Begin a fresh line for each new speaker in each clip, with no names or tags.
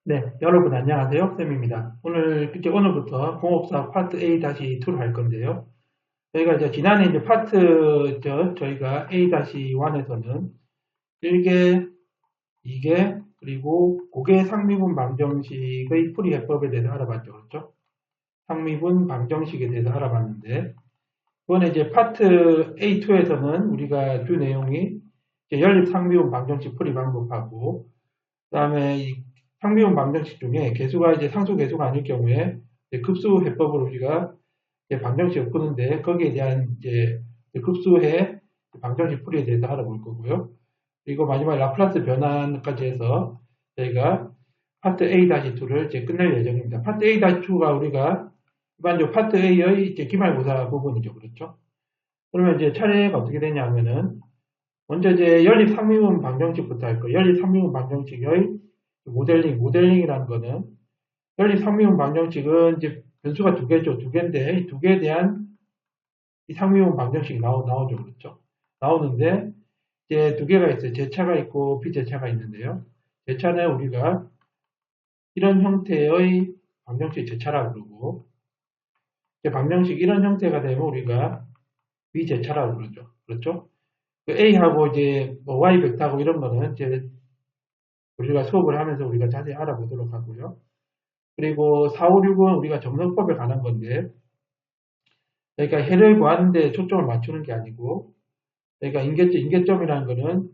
네, 여러분 안녕하세요. 쌤입니다. 오늘부터 공업사 파트 A-2를 할 건데요. 저희가 이제 지난해 이제 저희가 A-1에서는 1개, 2개, 그리고 고개 상미분 방정식의 풀이 해법에 대해서 알아봤죠. 그렇죠? 상미분 방정식에 대해서 알아봤는데, 이번에 이제 파트 A2에서는 우리가 주 내용이 이제 연립 상미분 방정식 풀이 방법하고, 그다음에 이 상미분 방정식 중에 개수가 이제 상수 개수가 아닐 경우에 이제 급수 해법으로 우리가 이제 방정식을 푸는데 거기에 대한 이제 급수의 방정식 풀이에 대해서 알아볼 거고요. 그리고 마지막 라플라스 변환까지 해서 저희가 파트 A-2를 이제 끝낼 예정입니다. 파트 A-2가 우리가 일반적으로 파트 A의 이제 기말고사 부분이죠. 그렇죠? 그러면 이제 차례가 어떻게 되냐면은 먼저 이제 연립 상미분 방정식부터 할 거예요. 연립 상미분 방정식의 모델링이라는 거는 연립 상미분 방정식은 이제 변수가 두 개죠. 두 개인데 이 두 개에 대한 이 상미분 방정식이 나오죠. 그렇죠? 나오는데 이제 두 개가 있어요. 제차가 있고 비제차가 있는데요. 제차는 우리가 이런 형태의 방정식 제차라고 그러고 방정식 이런 형태가 되면 우리가 비제차라고 그러죠. 그렇죠? 그 A하고 이제 뭐 Y 벡터하고 이런 거는 이제 우리가 수업을 하면서 우리가 자세히 알아보도록 하고요. 그리고 4, 5, 6은 우리가 정석법에 관한 건데, 그러니까 해를 구하는 데 초점을 맞추는 게 아니고, 그러니까 인계점이라는 거는,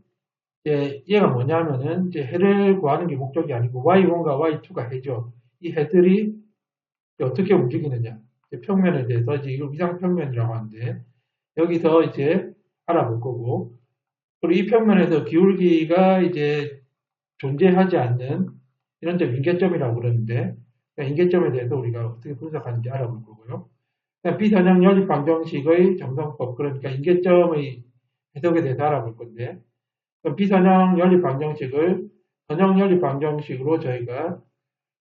이제 얘가 뭐냐면은, 이제 해를 구하는 게 목적이 아니고, Y1과 Y2가 해죠. 이 해들이 어떻게 움직이느냐. 평면에 대해서, 이제 이거 이상평면이라고 하는데, 여기서 이제 알아볼 거고, 그리고 이 평면에서 기울기가 이제 존재하지 않는 이런 점 인계점이라고 그러는데, 그러니까 인계점에 대해서 우리가 어떻게 분석하는지 알아볼 거고요. 비선형 연립 방정식의 정성법, 그러니까 인계점의 해석에 대해서 알아볼 건데, 비선형 연립 방정식을 선형 연립 방정식으로 저희가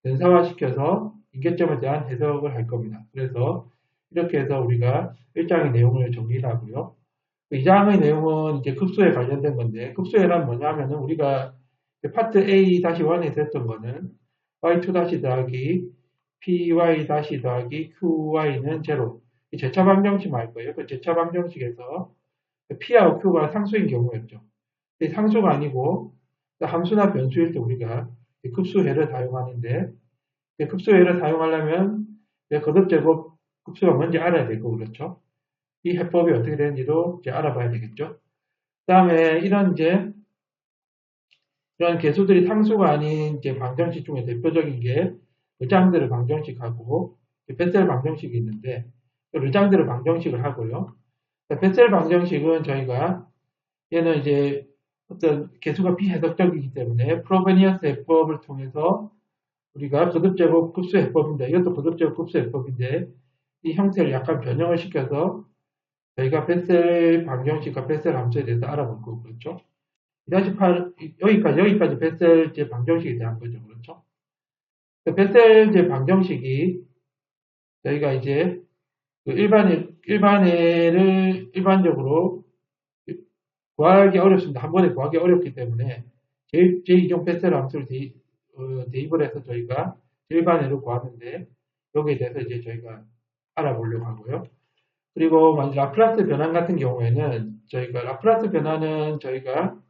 변사화시켜서 인계점에 대한 해석을 할 겁니다. 그래서 이렇게 해서 우리가 1장의 내용을 정리를 하고요. 2장의 내용은 이제 급수에 관련된 건데, 급수에란 뭐냐면은 우리가 파트 A-1에서 했던 거는 y2 더하기 py 더하기 qy는 제로. 이 제차 방정식 할 거예요. 그 제차 방정식에서 p하고 q가 상수인 경우였죠. 상수가 아니고 함수나 변수일 때 우리가 급수해를 사용하는데 급수해를 사용하려면 거듭제곱 급수가 뭔지 알아야 되고 그렇죠. 이 해법이 어떻게 되는지도 이제 알아봐야 되겠죠. 그 다음에 이런 개수들이 상수가 아닌 이제 방정식 중에 대표적인 게 르장드르 방정식하고 베셀 방정식이 있는데 르장드르 방정식을 하고요. 베셀 방정식은 저희가 얘는 이제 어떤 개수가 비해석적이기 때문에 프로베니어스 해법을 통해서 우리가 거듭제곱 급수 해법인데 이것도 거듭제곱 급수 해법인데 이 형태를 약간 변형을 시켜서 저희가 베셀 방정식과 베셀 함수에 대해서 알아볼 거고 그렇죠. 2-8 여기까지 베셀 방정식에 대한 거죠. 그렇죠. 베셀 방정식이 저희가 이제 일반적으로 구하기 어렵습니다. 한 번에 구하기 어렵기 때문에 제2종 베셀 함수를 대입을 해서 저희가 일반회로 구하는데 여기에 대해서 이제 저희가 알아보려고 하고요. 그리고 라플라스 변환 같은 경우에는 라플라스 변환은 저희가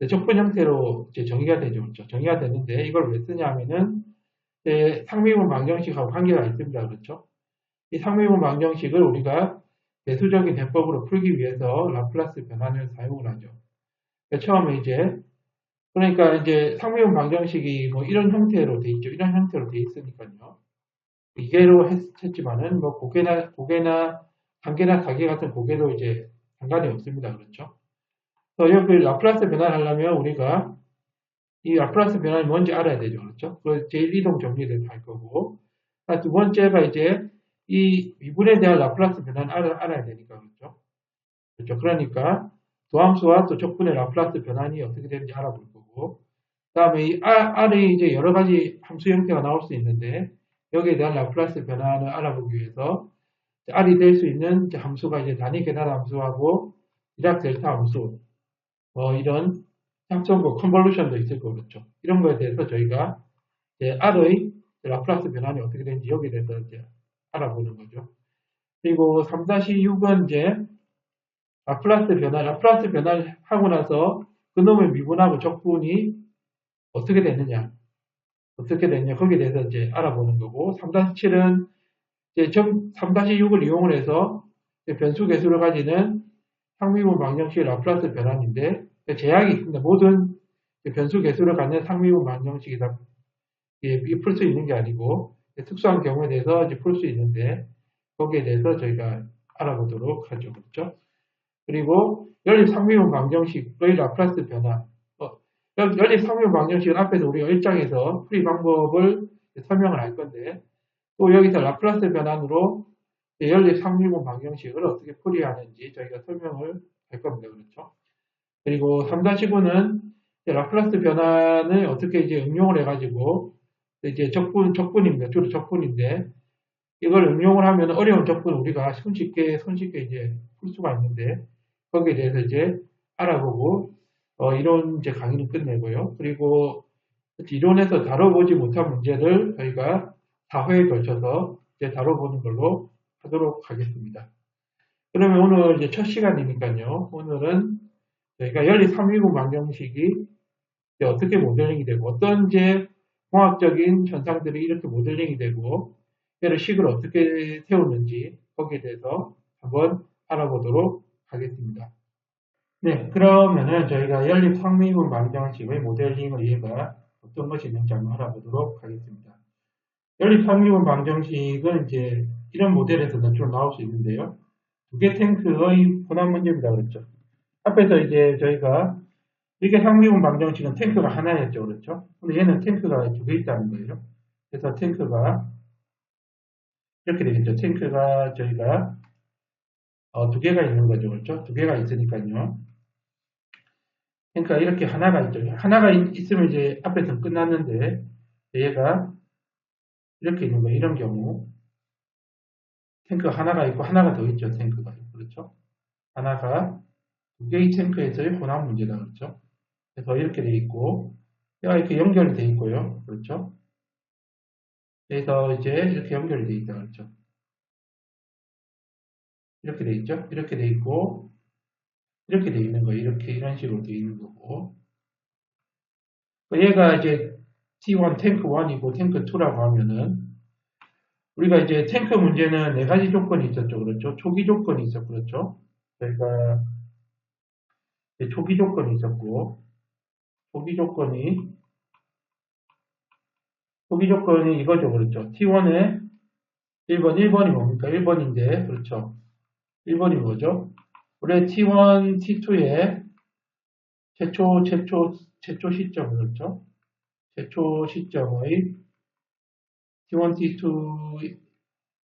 적분 형태로 이제 정의가 되죠. 그렇죠? 정의가 되는데 이걸 왜 쓰냐 하면은 상미분 방정식하고 관계가 있습니다. 그렇죠? 이 상미분 방정식을 우리가 배수적인 해법으로 풀기 위해서 라플라스 변환을 사용을 하죠. 처음에 그러니까 이제 상미분 방정식이 뭐 이런 형태로 돼 있죠. 이런 형태로 돼 있으니까요. 이계로 했지만은 뭐 고개나 단계나 사계 같은 고개도 이제 상관이 없습니다. 그렇죠? 여기 라플라스 변환하려면 우리가 이 라플라스 변환이 뭔지 알아야 되죠. 그렇죠? 그래서 제1이동 정리에 대해서 할 거고. 두 번째가 이제 이 미분에 대한 라플라스 변환을 알아야 되니까. 그렇죠? 그렇죠. 그러니까 도함수와 또 적분의 라플라스 변환이 어떻게 되는지 알아볼 거고. 그 다음에 이 R의 이제 여러 가지 함수 형태가 나올 수 있는데 여기에 대한 라플라스 변환을 알아보기 위해서 R이 될 수 있는 함수가 이제 단위 계산 함수하고 디락 델타 함수 이런 합성고 컨볼루션도 있을 거고 그렇죠. 이런 거에 대해서 저희가 R의 라플라스 변환이 어떻게 되는지 여기에 대해서 이제 알아보는 거죠. 그리고 3-6은 이제 라플라스 변환을 하고 나서 그놈의 미분하고 적분이 어떻게 됐느냐, 거기에 대해서 이제 알아보는 거고, 3-7은 이제 3-6을 이용을 해서 변수 개수를 가지는 상미분 방정식의 라플라스 변환인데, 제약이 있습니다. 모든 변수 개수를 갖는 상미분 방정식이 다 풀 수 있는 게 아니고, 특수한 경우에 대해서 이제 풀 수 있는데, 거기에 대해서 저희가 알아보도록 하죠. 그렇죠? 그리고 연립 상미분 방정식의 라플라스 변환. 연립 상미분 방정식은 앞에서 우리가 1장에서 풀이 방법을 설명을 할 건데, 또 여기서 라플라스 변환으로 연립 상미분 방정식을 어떻게 풀이하는지 저희가 설명을 할 겁니다. 그렇죠? 그리고 3-9는 라플라스 변환을 어떻게 이제 응용을 해가지고 이제 적분입니다. 주로 적분인데, 이걸 응용을 하면 어려운 적분 우리가 손쉽게 이제 풀 수가 있는데, 거기에 대해서 이제 알아보고, 이론 이제 강의는 끝내고요. 그리고 이론에서 다뤄보지 못한 문제를 저희가 4회에 걸쳐서 이제 다뤄보는 걸로 하도록 하겠습니다. 그러면 오늘 이제 첫 시간이니까요. 오늘은 저희가 연립 3위분 방정식이 어떻게 모델링이 되고, 어떤 이제 공학적인 현상들이 이렇게 모델링이 되고, 얘를 식을 어떻게 세우는지, 거기에 대해서 한번 알아보도록 하겠습니다. 네, 그러면은 저희가 연립 상미분 방정식의 모델링의 예가 어떤 것이 있는지 한번 알아보도록 하겠습니다. 연립 상미분 방정식은 이제 이런 모델에서는 주로 나올 수 있는데요. 두 개 탱크의 혼합 문제입니다. 그렇죠? 앞에서 이제 저희가 이게 상미분 방정식은 탱크가 하나였죠. 그렇죠? 근데 얘는 탱크가 두 개 있다는 거예요. 그래서 탱크가 이렇게 되겠죠. 탱크가 저희가 두 개가 있는 거죠. 그렇죠? 두 개가 있으니까요. 그러니까 이렇게 하나가 있죠. 하나가 있으면 이제 앞에서 끝났는데 얘가 이렇게 있는 거예요. 이런 경우 탱크가 하나가 있고 하나가 더 있죠. 탱크가. 그렇죠? 하나가 두 개의 탱크에서의 혼합 문제다. 그렇죠? 그래서 이렇게 돼 있고 얘가 이렇게 연결이 돼 있고요. 그렇죠? 그래서 이제 이렇게 연결이 돼 있다. 그렇죠? 이렇게 돼 있죠? 이렇게 돼 있고 이렇게 돼 있는 거예요. 이렇게 이런 식으로 돼 있는 거고 얘가 이제 T1 탱크 1이고 탱크 2라고 하면은 우리가 이제 탱크 문제는 네 가지 조건이 있었죠. 그렇죠? 초기 조건이 있었고 그렇죠? 저희가 초기 조건이 있었고 초기 조건이 이거죠. 그렇죠? T1에 1번이 뭡니까? 1번인데 그렇죠? 1번이 뭐죠? 우리 T1, T2의 최초 시점 그렇죠? 최초 시점의 T1,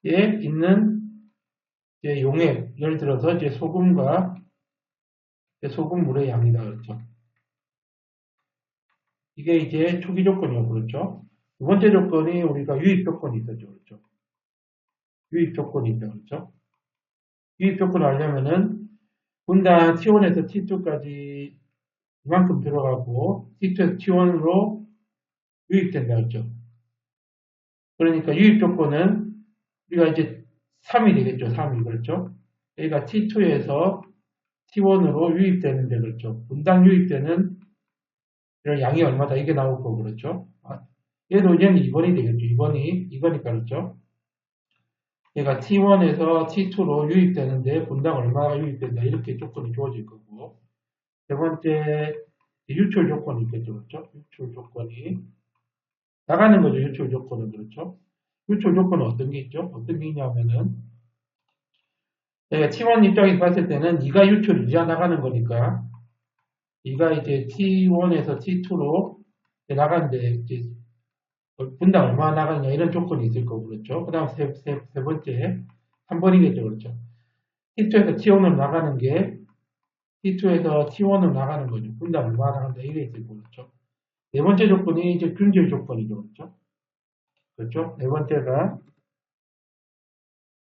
T2에 있는 이제 용액, 예를 들어서 이제 소금물의 양이다 그렇죠? 이게 이제 초기 조건이요, 그렇죠? 두 번째 조건이 우리가 유입 조건이 있었죠, 그렇죠? 유입 조건이 있죠, 그렇죠? 유입 조건을 하려면은 분당 T1에서 T2까지 이만큼 들어가고 T2에서 T1으로 유입된다 그랬죠. 그러니까 유입 조건은 우리가 이제 3이 되겠죠. 3이 그렇죠. 여기가 T2에서 T1으로 유입되는데 그렇죠. 분당 유입되는 이런 양이 얼마다 이게 나올 거고 그렇죠. 얘는 2번이 되겠죠. 2번이니까 그렇죠. 얘가 T1에서 T2로 유입되는데 분당 얼마가 유입된다 이렇게 조건이 주어질 거고 세 번째 유출 조건이 있겠죠. 그렇죠. 유출 조건이 나가는 거죠. 유출 조건은 그렇죠. 유출 조건은 어떤 게 있죠? 어떤 게 있냐면은 내가 T1 입장에서 봤을 때는 2가 유출, 2가 나가는 거니까 2가 이제 T1에서 T2로 나가는데 이제 분당 얼마나 나가느냐 이런 조건이 있을 거고 그렇죠. 그 다음 세 번째 3번이겠죠. 그렇죠. T2에서 T1으로 나가는 게 T2에서 T1으로 나가는 거죠. 분당 얼마나 나간다 이게 있을 거고 그렇죠. 네 번째 조건이 이제 균질 조건이죠. 그렇죠. 그렇죠. 네 번째가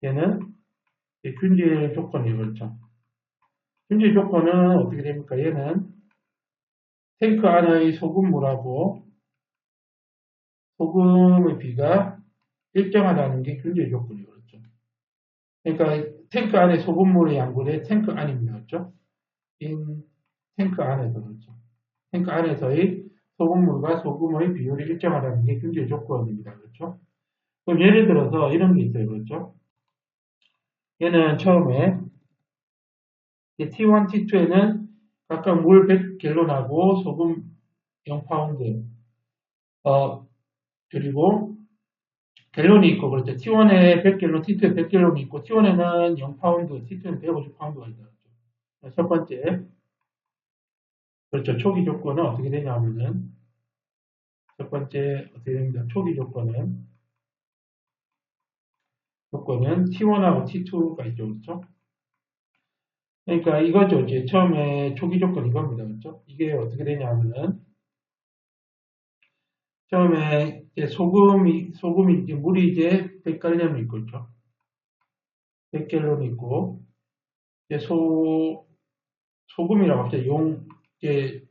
얘는 균질 조건이에요. 그렇죠. 균질 조건은 어떻게 됩니까? 얘는 탱크 안의 소금물하고 소금의 비가 일정하다는 게 균질 조건이 그렇죠. 그러니까 탱크 안에 소금물의 양분의 탱크 안입니다. 그렇죠? 인 탱크 안에서 그렇죠. 탱크 안에서의 소금물과 소금의 비율이 일정하다는 게 균질 조건입니다. 그렇죠? 그럼 예를 들어서 이런 게 있어요. 그렇죠? 얘는 처음에 T1, T2에는 각각 물 100갤론하고 소금 0파운드 그리고 갤론이 있고 그렇죠. T1에 100갤론, T2에 100갤론이 있고 T1에는 0파운드, T2에는 150파운드가 있다. 그렇죠? 첫 번째 그렇죠. 초기 조건은 어떻게 되냐면은 첫 번째 어떻게 됩니다. 초기 조건은 T1하고 T2가 있죠. 그렇죠? 그러니까 이거죠. 이제 처음에 초기 조건 이겁니다. 그렇죠? 이게 어떻게 되냐면은 처음에 이제 소금이 이제 물이 이제 100갈렘 있고 있죠. 100갤론 있고 이제 소금이라고 합시다. 이제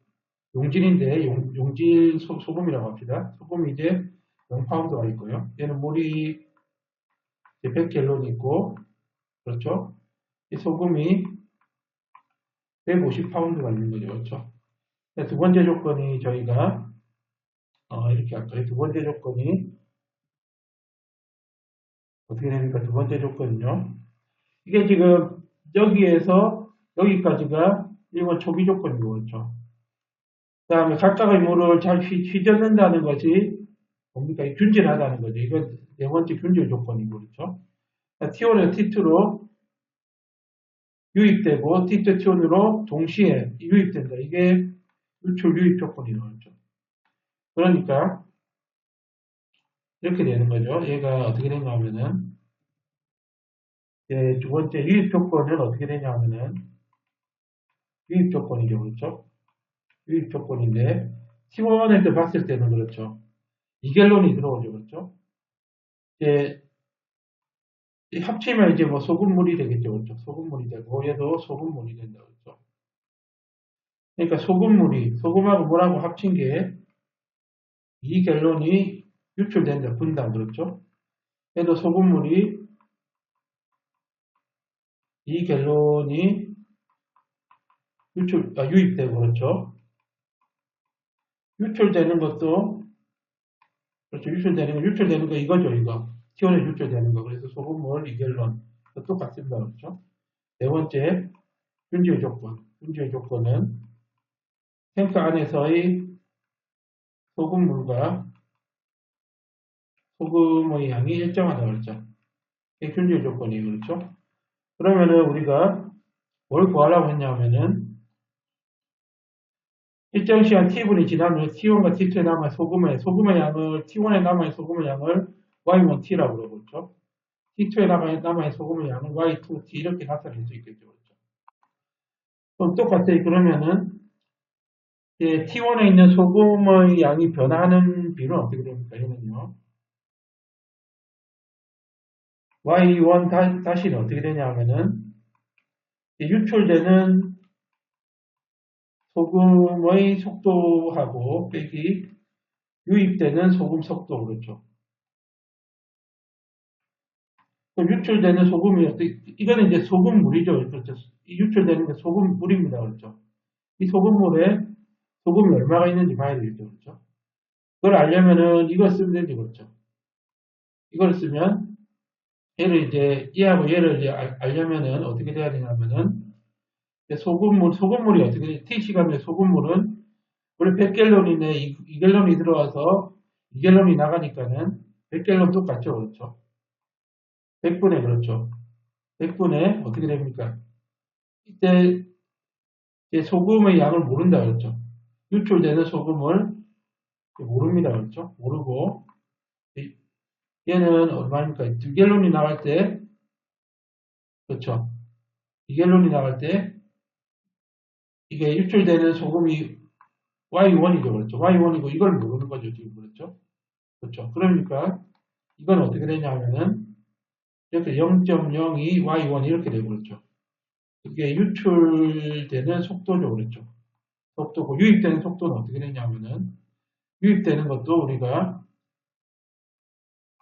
용질인데 용질 소금이라고 합시다. 소금이 이제 0파운드가 있고요. 얘는 물이 100갤론 있고 그렇죠? 이 소금이 150파운드가 있는 거죠. 그렇죠? 두 번째 조건이 저희가 이렇게 할까요? 두 번째 조건이 어떻게 됩니까? 두 번째 조건은요. 이게 지금 여기에서 여기까지가 이건 초기 조건이고 그렇죠. 그 다음에 각각의 물을 잘 휘젓는다는 것이 뭡니까? 균질하다는 거죠. 이건 네 번째 균질 조건이고 그렇죠. T1에서 T2로 유입되고 T2, T1으로 동시에 유입된다. 이게 유출 유입 조건이죠. 그렇죠. 그러니까 이렇게 되는 거죠. 얘가 어떻게 되냐면은 두 번째 유입 조건은 어떻게 되냐면은 유입 조건이죠. 그렇죠. 유입 조건인데 T1에서 봤을 때는 그렇죠. 2갤론이 들어오죠. 그렇죠. 이제 합치면 이제 뭐 소금물이 되겠죠. 그렇죠. 소금물이 되고 얘도 소금물이 된다. 그렇죠. 그러니까 소금하고 물하고 합친 게 2갤론이 유출된다. 분당. 그렇죠. 얘도 소금물이 2갤론이 유입되고 그렇죠. 유출되는 것도 그렇죠. 유출되는 거 이거죠. 이거. T1에 유출되는 거. 그래서 소금물 2갤론 똑같습니다. 그렇죠. 네 번째 균질 조건. 균질 조건은 탱크 안에서의 소금물과 소금의 양이 일정하다 그랬죠. 이게 균질 조건이에요. 그렇죠? 그러면은 우리가 뭘 구하려고 했냐면은 일정 시간 T분이 지나면 T1과 T2에 남은 소금의 양을 T1에 남은 소금의 양을 Y1T라고 그러고 그렇죠? T2에 남은 소금의 양을 Y2T 이렇게 나타낼 수 있겠죠. 그렇죠? 그럼 똑같아요. 그러면은 T1에 있는 소금의 양이 변화하는 비율은 어떻게 됩니까? 얘는요. Y1 다시는 어떻게 되냐면은 유출되는 소금의 속도하고 빼기 유입되는 소금 속도 그렇죠. 그럼 유출되는 소금이 이거는 이제 소금물이죠. 그렇죠. 유출되는 게 소금물입니다. 그렇죠. 이 소금물에 소금이 얼마가 있는지 봐야 되겠죠. 그렇죠. 그걸 알려면은 이걸 쓰면 되지 그렇죠. 이걸 쓰면 얘를 이제 얘하고 얘를 이제 알려면은 어떻게 돼야 되냐면은 소금물이 어떻게 T 시간에 소금물은 원래 100갤론이네 2갤론이 들어와서 2갤론이 나가니까는 100갤론 똑같죠. 그렇죠. 100분의 그렇죠. 100분의 어떻게 됩니까? 이때 이제 소금의 양을 모른다 그렇죠. 유출되는 소금을 모릅니다. 그렇죠. 모르고 얘는 얼마입니까? 2갤론이 나갈 때 그렇죠. 2갤론이 나갈 때 이게 유출되는 소금이 Y1이죠. 그렇죠. Y1이고 이걸 모르는 거죠. 지금 그렇죠. 그렇죠. 그러니까 이건 어떻게 되냐면은 이렇게 0.02 Y1 이렇게 되고 그렇죠. 이게 유출되는 속도죠. 그렇죠. 속도고 유입되는 속도는 어떻게 되냐면은 유입되는 것도 우리가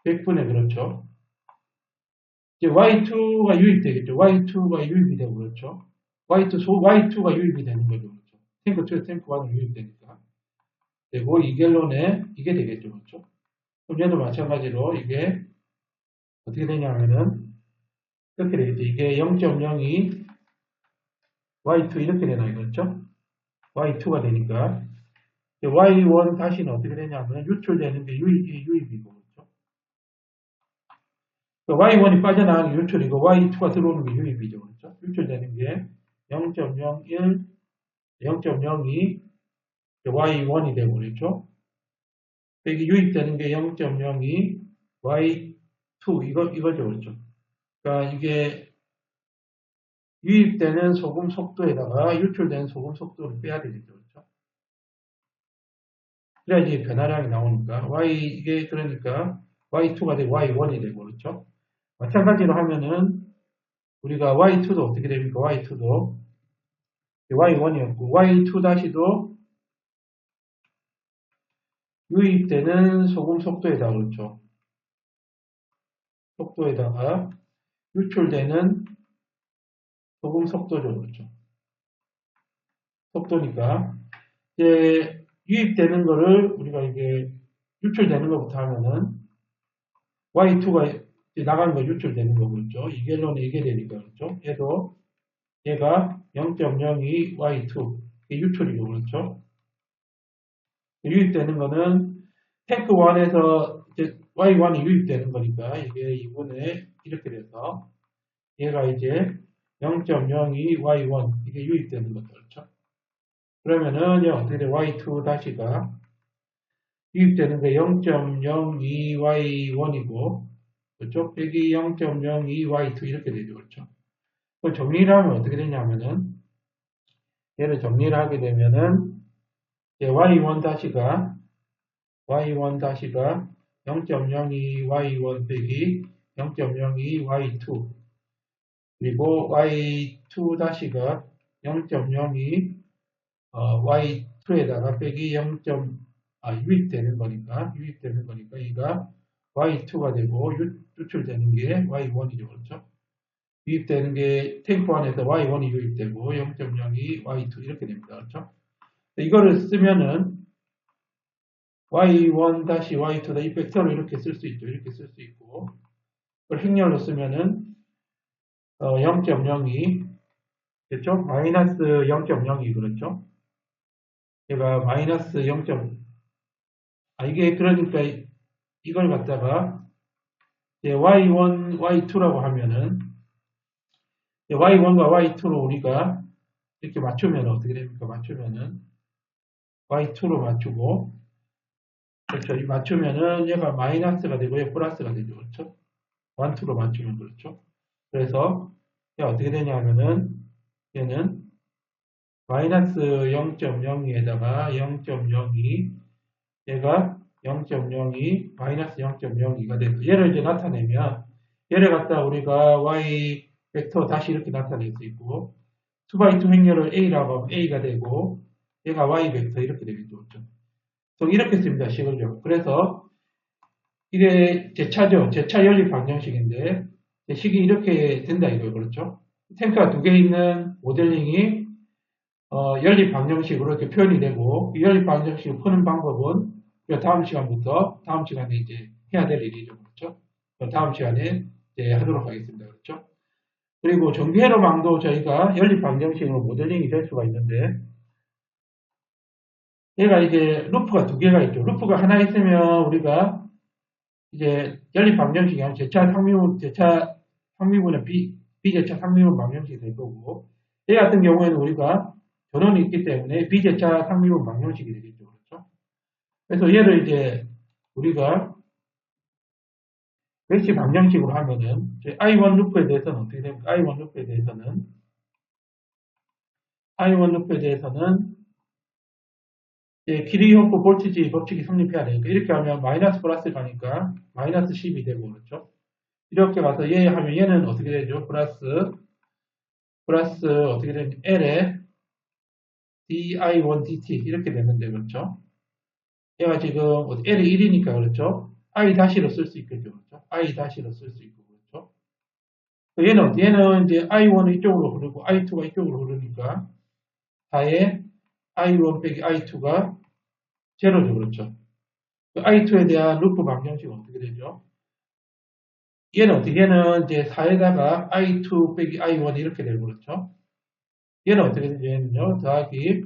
100분의 그렇죠. 이제 y2가 유입되겠죠. y2가 유입이 되고 그렇죠. y2가 유입이 되는 거죠. 그렇죠. 탱크 2, 탱크 1은 유입되니까. 되고 이 갤론에 이게 되겠죠. 그렇죠. 그럼 얘도 마찬가지로 이게 어떻게 되냐면은 이렇게 되겠죠. 이게 0.02 y2 이렇게 되나 이거죠. y2가 되니까 y1 다시는 어떻게 되냐면 유출되는 게 유입이고 그렇죠. y1이 빠져나가는 게 유출이고 y2가 들어오는 게 유입이죠. 그렇죠. 유출되는 게 0.01, 0.02 y1이 되고 그렇죠. 여기 유입되는 게 0.02 y2 이거죠. 그렇죠. 그러니까 이게 유입되는 소금 속도에다가 유출되는 소금 속도를 빼야 되겠죠. 그렇죠. 그래야지 변화량이 나오니까 이게 그러니까 y2가 되고 y1이 되고 그렇죠. 마찬가지로 하면은 우리가 y2도 어떻게 됩니까? y2도 y1이었고 y2 다시도 유입되는 소금 속도에다가 그렇죠. 속도에다가 유출되는 소금 속도죠. 그렇죠. 속도니까 이제 유입되는 거를 우리가 이게 유출되는 것부터 하면은 y2가 나가는 거 유출되는 거 그렇죠. 이 갤론에 이게 되니까 그렇죠. 얘가 0.02 y2 이게 유출이고 그렇죠. 유입되는 거는 탱크 1에서 이제 y1이 유입되는 거니까 이게 2분의 이렇게 돼서 얘가 이제 0.02 y1 이게 유입되는 거죠. 그렇죠. 그러면은 얘 어떻게 돼? y2 다시가 유입되는 게 0.02 y1이고 그렇죠? 빼기 0.02 y2 이렇게 되죠. 그렇죠. 그 정리를 하면 어떻게 되냐면은 얘를 정리를 하게 되면은 y1 다시가 0.02 y1 빼기 0.02 y2 그리고 y2 다시가 0.02 y2에다가 빼기 유입되는 거니까 얘가 y2가 되고 유출되는 게 y1이죠. 그렇죠? 유입되는 게 탱크 안에서 y1이 유입되고 0.02 y2 이렇게 됩니다. 그렇죠? 이거를 쓰면은 y1 다시 y2다 이 벡터를 이렇게 쓸 수 있죠. 이렇게 쓸 수 있고 그걸 행렬로 쓰면은 0.02 됐죠? 마이너스 0.02 그렇죠? 얘가 마이너스 0. 이게 그러니까 이걸 갖다가 y1, y2라고 하면은 y1과 y2로 우리가 이렇게 맞추면 어떻게 됩니까? 맞추면은 y2로 맞추고 그렇죠. 이 맞추면은 얘가 마이너스가 되고 얘 플러스가 되죠. 그렇죠? 1, 2로 맞추면 그렇죠. 그래서 얘가 어떻게 되냐면은 얘는 마이너스 0.02에다가 0.02 얘가 0.02 마이너스 0.02가 돼서 얘를 이제 나타내면 얘를 갖다 우리가 y 벡터 다시 이렇게 나타낼 수 있고 2x2 행렬을 a라고 하면 a가 되고 얘가 y 벡터 이렇게 되겠죠. 그렇죠? 이렇게 씁니다. 식을요. 그래서 이게 제차죠. 제차 연립 방정식인데 식이 이렇게 된다 이거예요. 그렇죠? 탱크가 두 개 있는 모델링이 연립 방정식으로 이렇게 표현이 되고 이 연립 방정식을 푸는 방법은 다음 시간에 이제 해야 될 일이죠. 그렇죠? 다음 시간에 이제 하도록 하겠습니다. 그렇죠? 그리고 전기회로망도 저희가 연립 방정식으로 모델링이 될 수가 있는데 얘가 이제 루프가 두 개가 있죠. 루프가 하나 있으면 우리가 이제 연립 방정식이 아니라 제차 상미분의 비제차 상미분 방정식이 될 거고 얘 같은 경우에는 우리가 전원이 있기 때문에 비제차 상미분 방정식이 되겠죠. 그렇죠? 그래서 얘를 이제 우리가 배치 방정식으로 하면은 I1 루프에 대해서는 어떻게 됩니까? I1 루프에 대해서는 키르히오프 볼티지 법칙이 성립해야 되니까 이렇게 하면 마이너스 플러스 가니까 마이너스 10이 되고 그렇죠. 이렇게 가서 얘 하면 얘는 어떻게 되죠? 플러스 어떻게 되냐? L에 di1 dt 이렇게 되는데 그렇죠. 얘가 지금 L이 1이니까 그렇죠. i 다시로 쓸 수 있겠죠. 그렇죠? i 다시로 쓸 수 있고, 그렇죠? 얘는 이제 i1은 이쪽으로 흐르고 i2가 이쪽으로 흐르니까 4에 i1 빼기 i2가 제로죠. 그렇죠? 그 i2에 대한 루프 방정식은 어떻게 되죠? 얘는 이제 4에다가 i2 빼기 i1 이렇게 되고, 그렇죠? 얘는 어떻게 되죠? 얘는요, 더하기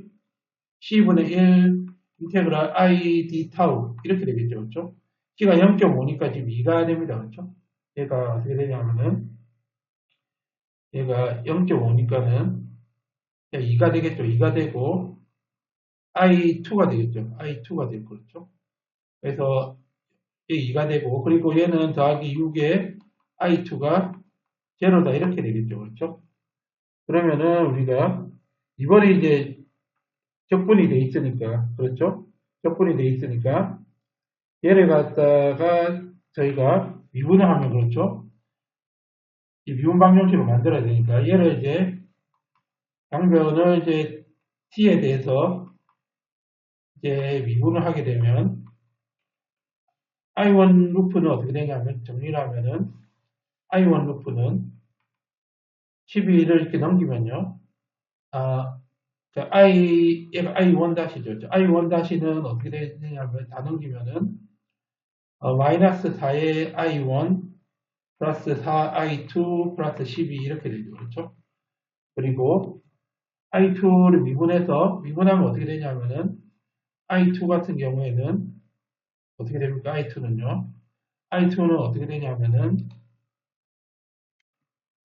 c분의 1 인테그랄 i d 타우 이렇게 되겠죠. 그렇죠? c가 0.5니까 지금 2가 됩니다. 그렇죠? 얘가 어떻게 되냐면은 얘가 0.5니까는 2가 되겠죠. 2가 되고 i2가 되겠죠. i2가 되고, 그렇죠? 그래서 얘 2가 되고, 그리고 얘는 더하기 6에 i2가 제로다 이렇게 되겠죠. 그렇죠? 그러면은 우리가 이번에 이제 적분이 돼 있으니까, 그렇죠? 적분이 돼 있으니까 얘를 갖다가 저희가 미분을 하면, 그렇죠? 이 미분 방정식으로 만들어야 되니까 얘를 이제 양변을 이제 t에 대해서 이제 미분을 하게 되면 i1 루프는 어떻게 되냐면, 정리를 하면은 i1 루프는 12를 이렇게 넘기면요, 얘가 i1 다시죠. i1 다시는 어떻게 되냐면 다 넘기면은 마이너스 4의 i1 플러스 4i2 플러스 12 이렇게 되죠. 그렇죠? 그리고 i2를 미분하면 어떻게 되냐면은 i2 같은 경우에는 어떻게 됩니까? i2는 어떻게 되냐면은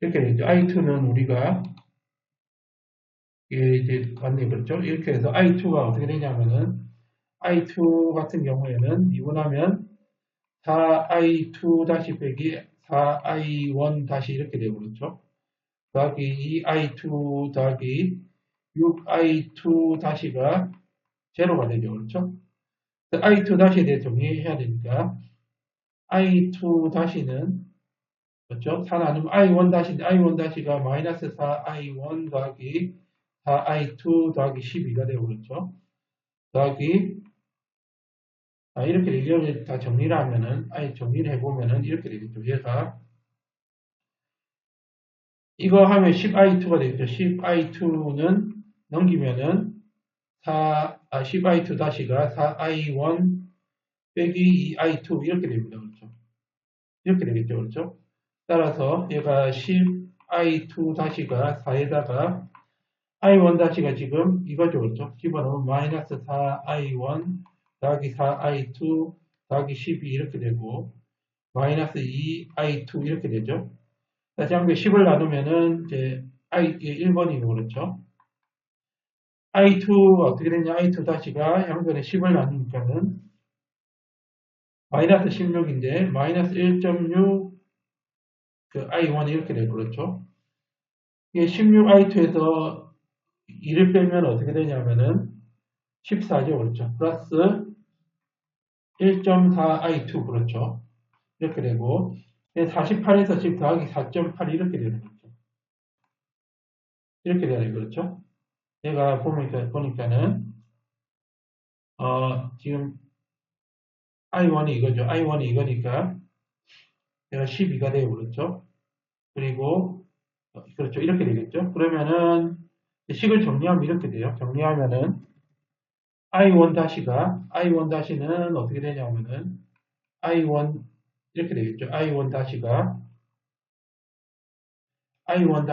이렇게 되죠. i2는 우리가 이제 맞네, 그렇죠? 이렇게 해서 i2가 어떻게 되냐면은 i2 같은 경우에는 미분하면 4i2 다시 빼기 4i1 다시 이렇게 되고, 그렇죠? 더하기 2i2 더하기 6i2 다시가 제로가 되죠. 그렇죠? i2 다시에 대해 정리해야 되니까 i2 다시는, 그렇죠? 4 나누면 i1 다시인데 i1 다시가 마이너스 4i1 더하기 4i2 더하기 12가 되고, 그렇죠? 더하기 이렇게 이걸 다 정리를 하면은 정리를 해보면은 이렇게 되겠죠. 얘가 이거 하면 10i2가 되겠죠. 10i2는 넘기면은 10i2 다시가 4i1 빼기 2i2 이렇게 됩니다. 그렇죠? 이렇게 되겠죠. 그렇죠? 따라서 얘가 10i2 다시가 4에다가 i1 다시가 지금 이거죠. 그렇죠? 집어넣으면 마이너스 4i1 더하기 4i2 더하기 12 이렇게 되고 마이너스 2i2 이렇게 되죠. 다시 한번 10을 나누면은 이제 1번이고, 그렇죠? i2가 어떻게 되냐? i2 다시가 양변에 10을 나누니까는 마이너스 16인데 마이너스 1.6 그 i1 이렇게 되고, 그렇죠? 이게 16i2에서 2를 빼면 어떻게 되냐면은 14죠. 그렇죠? 플러스 1.4i2 그렇죠? 이렇게 되고 48에서 10 더하기 4.8 이렇게 되는 거죠. 이렇게 되는 거죠. 얘가 보니까는 지금 i1이 이거죠. i1이 이거니까 얘가 12가 되고, 그렇죠. 그리고 그렇죠. 이렇게 되겠죠. 그러면은 식을 정리하면 이렇게 돼요. 정리하면은 i1 다시는 어떻게 되냐면은 i1 이렇게 되겠죠. i1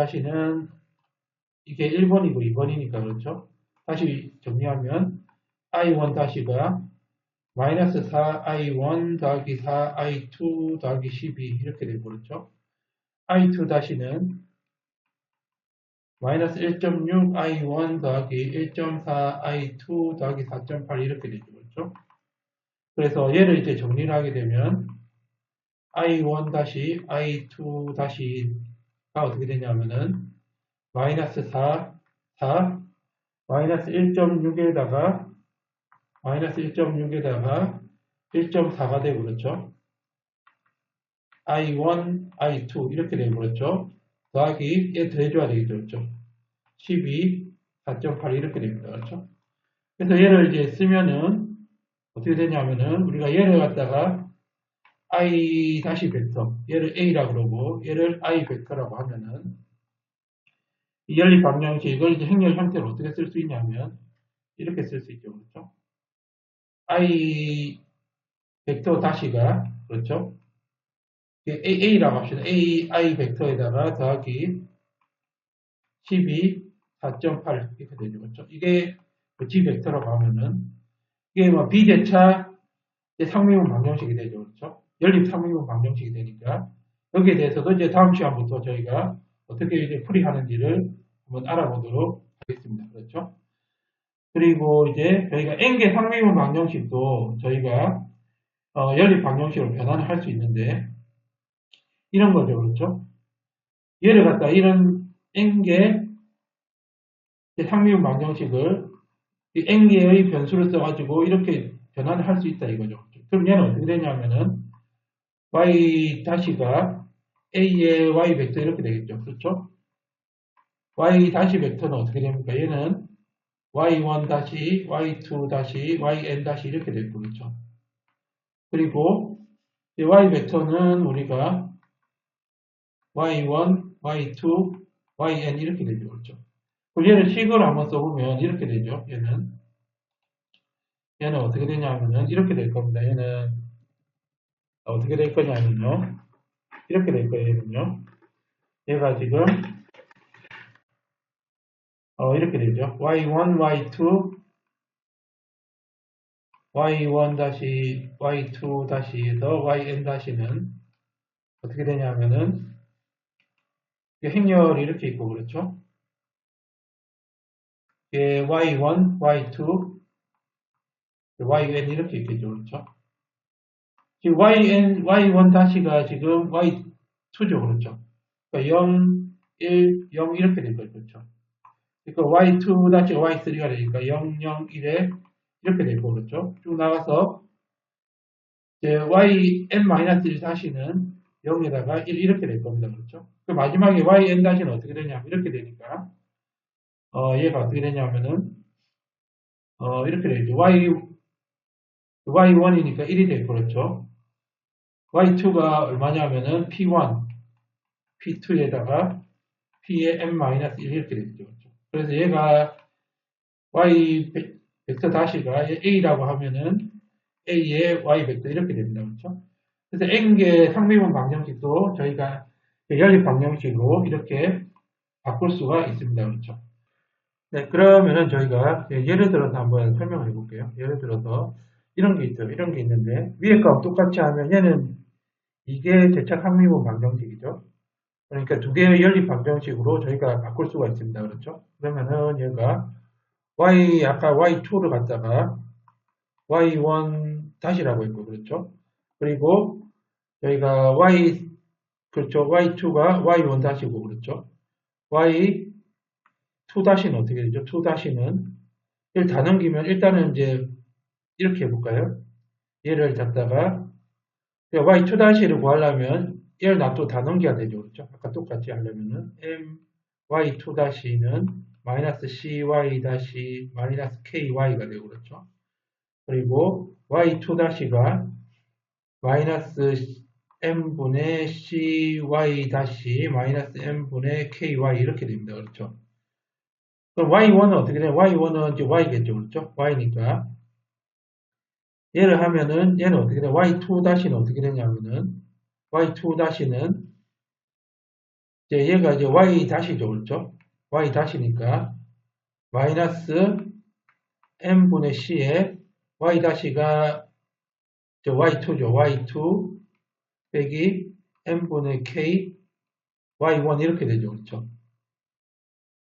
다시는 이게 1번이고 2번이니까, 그렇죠. 다시 정리하면 i1 다시가 마이너스 4i1 더하기 4i2 더하기 12 이렇게 되고, 그렇죠. i2 다시는 마이너스 1.6i1 더하기 1.4i2 더하기 4.8 이렇게 되죠. 그렇죠. 그래서 얘를 이제 정리를 하게 되면 i1 다시 i2 다시가 어떻게 되냐면은 마이너스 4 마이너스 1.6에다가 1.4가 되고, 그렇죠. i1, i2 이렇게 되고, 그렇죠. 더하기 얘 더해줘야 되겠죠. 그렇죠. 12, 4.8 이렇게 됩니다. 그렇죠. 그래서 얘를 이제 쓰면은 어떻게 되냐면은 우리가 얘를 갖다가 i 다시 벡터, 얘를 a라고 그러고 얘를 i 벡터라고 하면은 이 연립 방정식을 이제 행렬 형태로 어떻게 쓸 수 있냐면 이렇게 쓸 수 있죠. 그렇죠? i 벡터 다시가 그렇죠? a라고 합시다. ai 벡터에다가 더하기 12, 4.8 이렇게 되죠. 그렇죠? 이게 g 벡터라고 하면은 이게 뭐 비대차 상미분 방정식이 되죠. 그렇죠? 연립 상미분 방정식이 되니까 여기에 대해서도 이제 다음 시간부터 저희가 어떻게 이제 풀이하는지를 한번 알아보도록 하겠습니다. 그렇죠? 그리고 이제 저희가 n개 상미분 방정식도 저희가 연립 방정식으로 변환을 할 수 있는데 이런 거죠. 그렇죠? 얘를 갖다 이런 n개 상미분 방정식을 이 n개의 변수를 써가지고 이렇게 변환을 할 수 있다 이거죠. 그럼 얘는 어떻게 되냐면은 y 다시가 a의 y 벡터 이렇게 되겠죠. 그렇죠? y 다시 벡터는 어떻게 됩니까? 얘는 y1 다시 y2 다시 yn 다시 이렇게 되고 그렇죠. 그리고 이 y 벡터는 우리가 y1, y2, yn 이렇게 되죠. 그렇죠. 그럼 얘를 식으로 한번 써보면 이렇게 되죠. 얘는 어떻게 되냐면은 이렇게 될 겁니다. 얘는 어떻게 될 거냐면요. 이렇게 될 거예요. 얘는요. 얘가 지금 이렇게 되죠. y1, y2, y1 다시 y2 다시에서 yn 다시는 어떻게 되냐면은 행렬이 이렇게 있고 그렇죠. y1, y2, yn 이렇게 있겠죠. 그렇죠. 지금 y1 다시가 지금 y2죠. 그렇죠. 그러니까 0, 1, 0 이렇게 될 거예요. 그렇죠. 그러니까 y2 다시 y3가 되니까 0, 0, 1에 이렇게 될 거 그렇죠. 쭉 나가서 이제 yn-1 다시는 0에다가 1 이렇게 될 겁니다. 그렇죠. 그 마지막에 yn 다시는 어떻게 되냐면 이렇게 되니까 얘가 어떻게 되냐면은 이렇게 되죠. y1이니까 1이 될 거죠. y2가 얼마냐면은 p1, p2에다가 p의 n-1 이렇게 되죠. 그렇죠? 그래서 얘가 y 벡터 다시가 a라고 하면은 a의 y 벡터 이렇게 됩니다. 그렇죠? 그래서 n개 상미분 방정식도 저희가 연립 방정식으로 이렇게 바꿀 수가 있습니다. 그렇죠? 네, 그러면은 저희가 예를 들어서 한번 설명을 해볼게요. 예를 들어서 이런 게 있죠. 이런 게 있는데 위에 거 똑같이 하면 얘는 이게 대착 상미분 방정식이죠. 그러니까 두 개의 연립 방정식으로 저희가 바꿀 수가 있습니다. 그렇죠? 그러면은 얘가 아까 y2를 갖다가 y1 다시라고 했고, 그렇죠? 그리고 저희가 그렇죠. y2가 y1 다시고, 그렇죠? y2 다시는 어떻게 되죠? 2 다시는 1 다 넘기면 일단은 이제 이렇게 해볼까요? 얘를 잡다가 y2 다시를 구하려면 얘를 놔두고 다 넘겨야 되죠. 그렇죠? 아까 똑같이 하려면은 y2 다시는 마이너스 cy 다시 마이너스 ky가 되고 그렇죠. 그리고 y2 다시가 마이너스 m분의 cy 다시 마이너스 m분의 ky 이렇게 됩니다. 그렇죠. 그럼 y1은 어떻게 돼요? y1은 이제 y겠죠. 그렇죠. y니까 얘를 하면은 얘는 어떻게 돼요? y2 다시는 어떻게 되냐면은 y2 다시는 이제 얘가 이제 y 다시죠. 그렇죠. y 다시니까 마이너스 m분의 c에 y 다시가 y2죠. y2 빼기 m분의 k y1 이렇게 되죠. 그렇죠.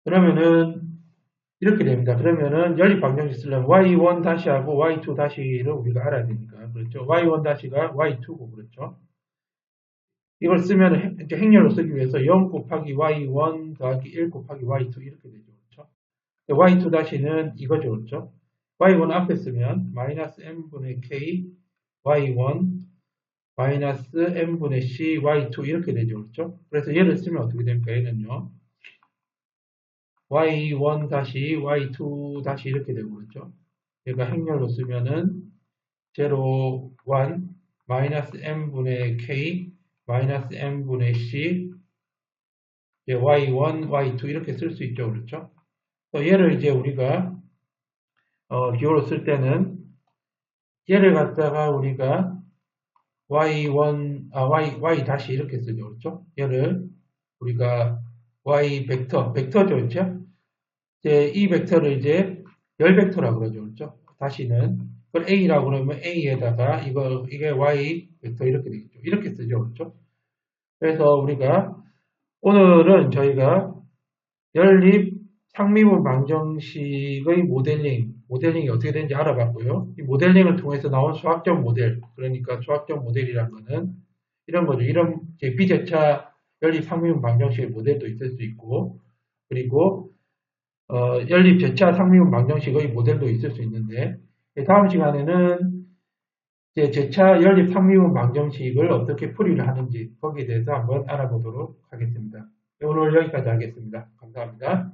그러면은 이렇게 됩니다. 그러면은 연립 방정식 쓰려면 y1 다시하고 y2 다시를 우리가 알아야 되니까 그렇죠. y1 다시가 y2고 그렇죠. 이걸 쓰면 이제 행렬로 쓰기 위해서 0 곱하기 y1 더하기 1 곱하기 y2 이렇게 되죠. 그렇죠. y2 다시는 이거죠. 그렇죠. y1 앞에 쓰면 마이너스 m분의 k y1 마이너스 m분의 c y2 이렇게 되죠. 그렇죠. 그래서 얘를 쓰면 어떻게 됩니까? 얘는요. y1 다시 y2 다시 이렇게 되고 그렇죠. 얘가 행렬로 쓰면은 0, 1 마이너스 n분의 k 마이너스 n분의 c y1, y2 이렇게 쓸 수 있죠. 그렇죠? 얘를 이제 우리가 기호로 쓸 때는 얘를 갖다가 우리가 y1, y 다시 이렇게 쓰죠. 그렇죠? 얘를 우리가 y 벡터죠. 그렇죠? 이제 이 벡터를 이제 열 벡터라고 그러죠. 그렇죠? 다시는 그걸 a라고 그러면 a에다가 이게 y 벡터 이렇게 되겠죠. 이렇게 쓰죠. 그렇죠? 그래서 우리가 오늘은 저희가 연립 상미분 방정식의 모델링이 어떻게 되는지 알아봤고요. 이 모델링을 통해서 나온 수학적 모델, 그러니까 수학적 모델이라는 거는 이런 거죠. 이런 비제차 연립 상미분 방정식의 모델도 있을 수 있고, 그리고 연립 제차 상미분 방정식의 모델도 있을 수 있는데, 다음 시간에는 이제 제차 연립 상미분 방정식을 어떻게 풀이를 하는지 거기에 대해서 한번 알아보도록 하겠습니다. 오늘 여기까지 하겠습니다. 감사합니다.